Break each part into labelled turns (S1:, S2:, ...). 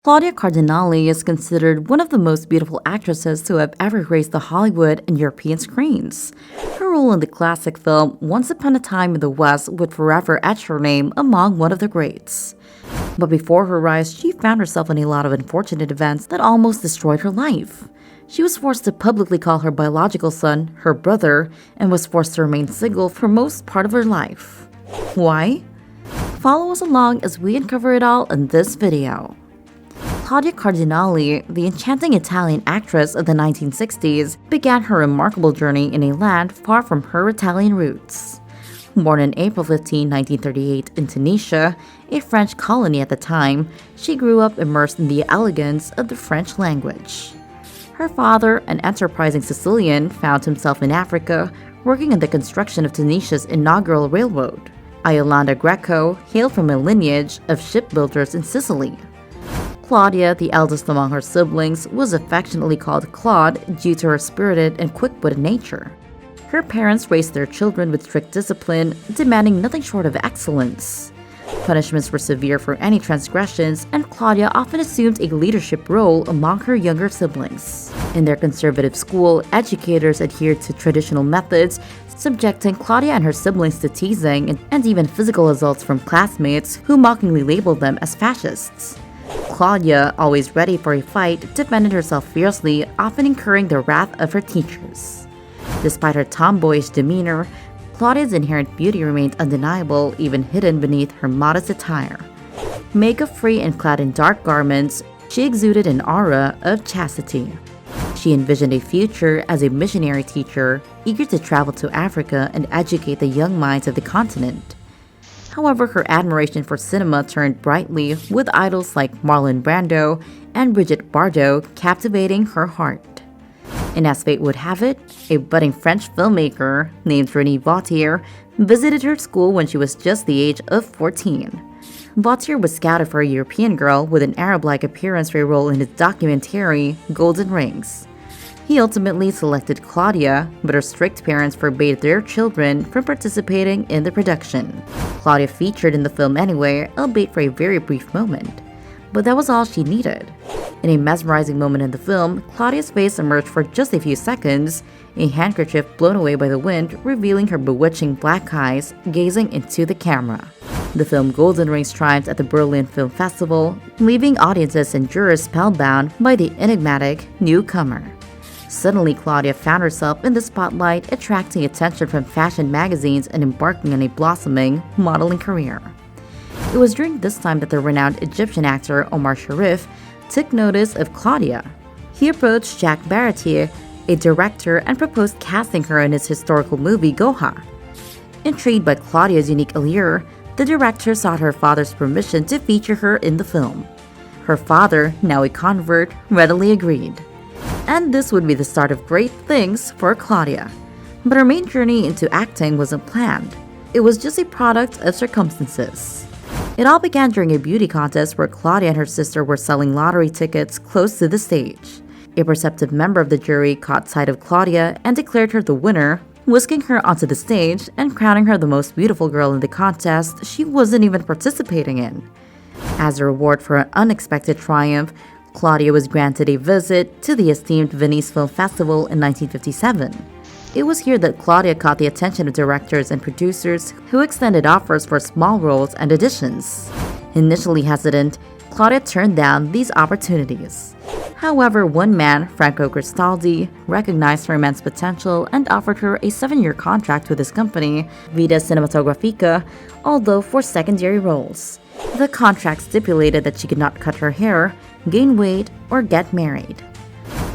S1: Claudia Cardinale is considered one of the most beautiful actresses to have ever graced the Hollywood and European screens. Her role in the classic film Once Upon a Time in the West would forever etch her name among one of the greats. But before her rise, she found herself in a lot of unfortunate events that almost destroyed her life. She was forced to publicly call her biological son her brother and was forced to remain single for most part of her life. Why? Follow us along as we uncover it all in this video. Claudia Cardinale, the enchanting Italian actress of the 1960s, began her remarkable journey in a land far from her Italian roots. Born on April 15, 1938 in Tunisia, a French colony at the time, she grew up immersed in the elegance of the French language. Her father, an enterprising Sicilian, found himself in Africa, working in the construction of Tunisia's inaugural railroad. Iolanda Greco hailed from a lineage of shipbuilders in Sicily. Claudia, the eldest among her siblings, was affectionately called Claude due to her spirited and quick-witted nature. Her parents raised their children with strict discipline, demanding nothing short of excellence. Punishments were severe for any transgressions, and Claudia often assumed a leadership role among her younger siblings. In their conservative school, educators adhered to traditional methods, subjecting Claudia and her siblings to teasing and even physical assaults from classmates who mockingly labeled them as fascists. Claudia, always ready for a fight, defended herself fiercely, often incurring the wrath of her teachers. Despite her tomboyish demeanor, Claudia's inherent beauty remained undeniable, even hidden beneath her modest attire. Makeup-free and clad in dark garments, she exuded an aura of chastity. She envisioned a future as a missionary teacher, eager to travel to Africa and educate the young minds of the continent. However, her admiration for cinema turned brightly, with idols like Marlon Brando and Brigitte Bardot captivating her heart. And as fate would have it, a budding French filmmaker named Renée Vautier visited her school when she was just the age of 14. Vautier was scouted for a European girl with an Arab-like appearance for a role in his documentary Golden Rings. He ultimately selected Claudia, but her strict parents forbade their children from participating in the production. Claudia featured in the film anyway, albeit for a very brief moment. But that was all she needed. In a mesmerizing moment in the film, Claudia's face emerged for just a few seconds, a handkerchief blown away by the wind revealing her bewitching black eyes gazing into the camera. The film Golden Rings triumphed at the Berlin Film Festival, leaving audiences and jurors spellbound by the enigmatic newcomer. Suddenly, Claudia found herself in the spotlight, attracting attention from fashion magazines and embarking on a blossoming modeling career. It was during this time that the renowned Egyptian actor Omar Sharif took notice of Claudia. He approached Jacques Baratier, a director, and proposed casting her in his historical movie Goha. Intrigued by Claudia's unique allure, the director sought her father's permission to feature her in the film. Her father, now a convert, readily agreed. And this would be the start of great things for Claudia. But her main journey into acting wasn't planned. It was just a product of circumstances. It all began during a beauty contest where Claudia and her sister were selling lottery tickets close to the stage. A perceptive member of the jury caught sight of Claudia and declared her the winner, whisking her onto the stage and crowning her the most beautiful girl in the contest she wasn't even participating in. As a reward for an unexpected triumph, Claudia was granted a visit to the esteemed Venice Film Festival in 1957. It was here that Claudia caught the attention of directors and producers who extended offers for small roles and auditions. Initially hesitant, Claudia turned down these opportunities. However, one man, Franco Cristaldi, recognized her immense potential and offered her a 7-year contract with his company, Vita Cinematografica, although for secondary roles. The contract stipulated that she could not cut her hair, gain weight, or get married.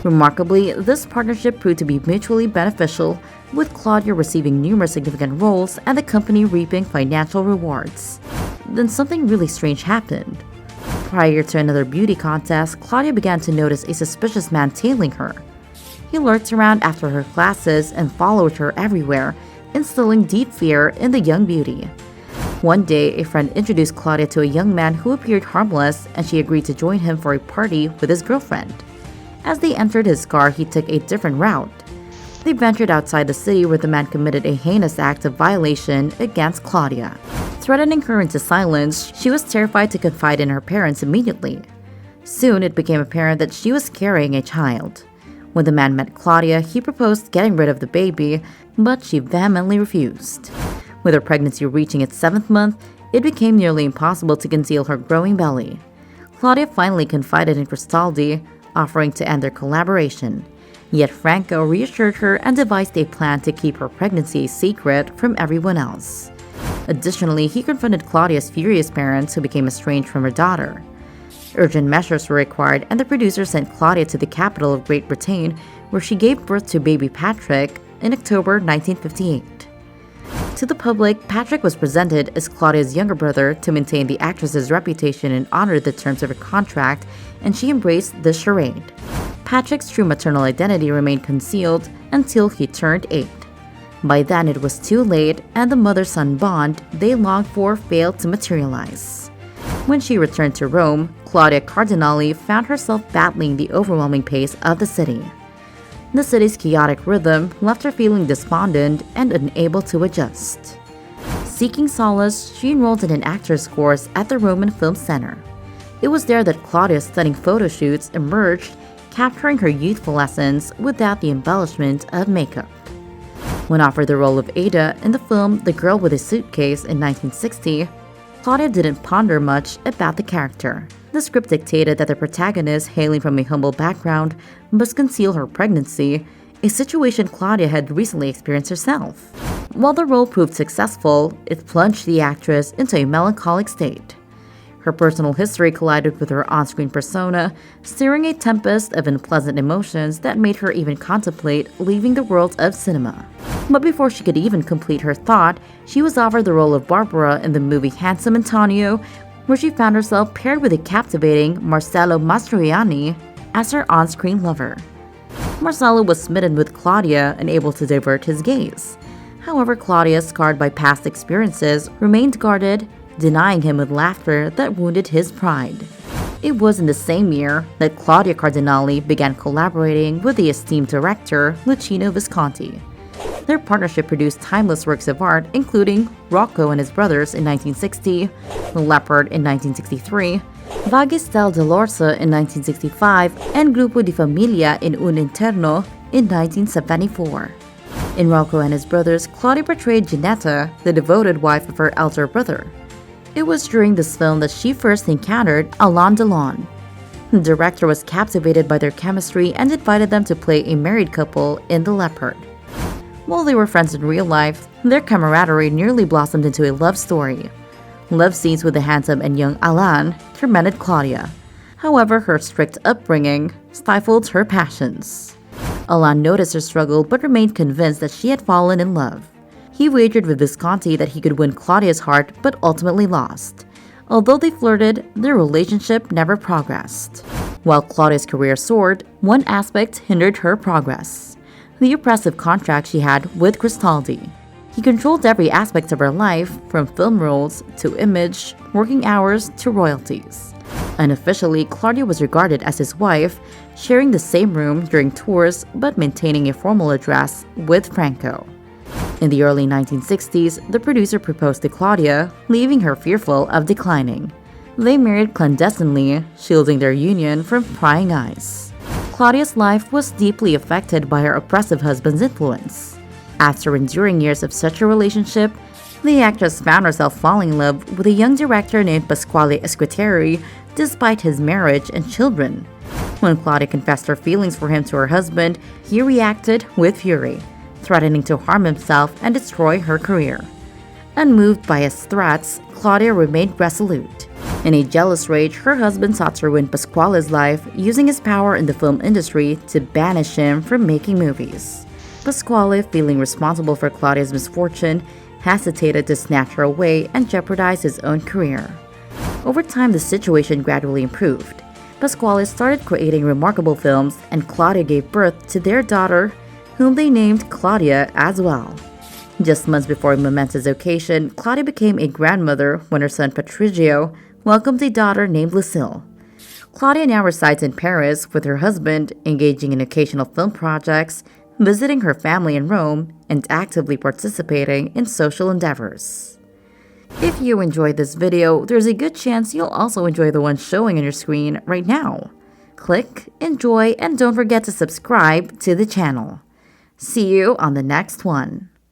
S1: Remarkably, this partnership proved to be mutually beneficial, with Claudia receiving numerous significant roles and the company reaping financial rewards. Then something really strange happened. Prior to another beauty contest, Claudia began to notice a suspicious man tailing her. He lurked around after her classes and followed her everywhere, instilling deep fear in the young beauty. One day, a friend introduced Claudia to a young man who appeared harmless, and she agreed to join him for a party with his girlfriend. As they entered his car, he took a different route. They ventured outside the city where the man committed a heinous act of violation against Claudia. Threatening her into silence, she was terrified to confide in her parents immediately. Soon, it became apparent that she was carrying a child. When the man met Claudia, he proposed getting rid of the baby, but she vehemently refused. With her pregnancy reaching its 7th month, it became nearly impossible to conceal her growing belly. Claudia finally confided in Cristaldi, offering to end their collaboration. Yet Franco reassured her and devised a plan to keep her pregnancy a secret from everyone else. Additionally, he confronted Claudia's furious parents, who became estranged from her daughter. Urgent measures were required, and the producer sent Claudia to the capital of Great Britain, where she gave birth to baby Patrick in October 1958. To the public, Patrick was presented as Claudia's younger brother to maintain the actress's reputation and honor the terms of her contract, and she embraced the charade. Patrick's true maternal identity remained concealed until he turned 8. By then, it was too late, and the mother-son bond they longed for failed to materialize. When she returned to Rome, Claudia Cardinali found herself battling the overwhelming pace of the city. The city's chaotic rhythm left her feeling despondent and unable to adjust. Seeking solace, she enrolled in an actor's course at the Roman Film Center. It was there that Claudia's stunning photo shoots emerged, capturing her youthful essence without the embellishment of makeup. When offered the role of Ada in the film The Girl with a Suitcase in 1960, Claudia didn't ponder much about the character. The script dictated that the protagonist, hailing from a humble background, must conceal her pregnancy, a situation Claudia had recently experienced herself. While the role proved successful, it plunged the actress into a melancholic state. Her personal history collided with her on-screen persona, stirring a tempest of unpleasant emotions that made her even contemplate leaving the world of cinema. But before she could even complete her thought, she was offered the role of Barbara in the movie Handsome Antonio, where she found herself paired with a captivating Marcello Mastroianni as her on-screen lover. Marcello was smitten with Claudia and able to divert his gaze. However, Claudia, scarred by past experiences, remained guarded, denying him with laughter that wounded his pride. It was in the same year that Claudia Cardinali began collaborating with the esteemed director Luchino Visconti. Their partnership produced timeless works of art, including Rocco and His Brothers in 1960, The Leopard in 1963, Vagistel dell'Orsa in 1965, and Grupo di Familia in Un Interno in 1974. In Rocco and His Brothers, Claudia portrayed Ginetta, the devoted wife of her elder brother. It was during this film that she first encountered Alain Delon. The director was captivated by their chemistry and invited them to play a married couple in The Leopard. While they were friends in real life, their camaraderie nearly blossomed into a love story. Love scenes with the handsome and young Alain tormented Claudia. However, her strict upbringing stifled her passions. Alain noticed her struggle but remained convinced that she had fallen in love. He wagered with Visconti that he could win Claudia's heart but ultimately lost. Although they flirted, their relationship never progressed. While Claudia's career soared, one aspect hindered her progress: the oppressive contract she had with Cristaldi. He controlled every aspect of her life, from film roles to image, working hours to royalties. Unofficially, Claudia was regarded as his wife, sharing the same room during tours but maintaining a formal address with Franco. In the early 1960s, the producer proposed to Claudia, leaving her fearful of declining. They married clandestinely, shielding their union from prying eyes. Claudia's life was deeply affected by her oppressive husband's influence. After enduring years of such a relationship, the actress found herself falling in love with a young director named Pasquale Esquitieri, despite his marriage and children. When Claudia confessed her feelings for him to her husband, he reacted with fury, threatening to harm himself and destroy her career. Unmoved by his threats, Claudia remained resolute. In a jealous rage, her husband sought to ruin Pasquale's life, using his power in the film industry to banish him from making movies. Pasquale, feeling responsible for Claudia's misfortune, hesitated to snatch her away and jeopardize his own career. Over time, the situation gradually improved. Pasquale started creating remarkable films, and Claudia gave birth to their daughter, whom they named Claudia as well. Just months before a momentous occasion, Claudia became a grandmother when her son Patricio welcomed a daughter named Lucille. Claudia now resides in Paris with her husband, engaging in occasional film projects, visiting her family in Rome, and actively participating in social endeavors. If you enjoyed this video, there's a good chance you'll also enjoy the one showing on your screen right now. Click, enjoy, and don't forget to subscribe to the channel. See you on the next one.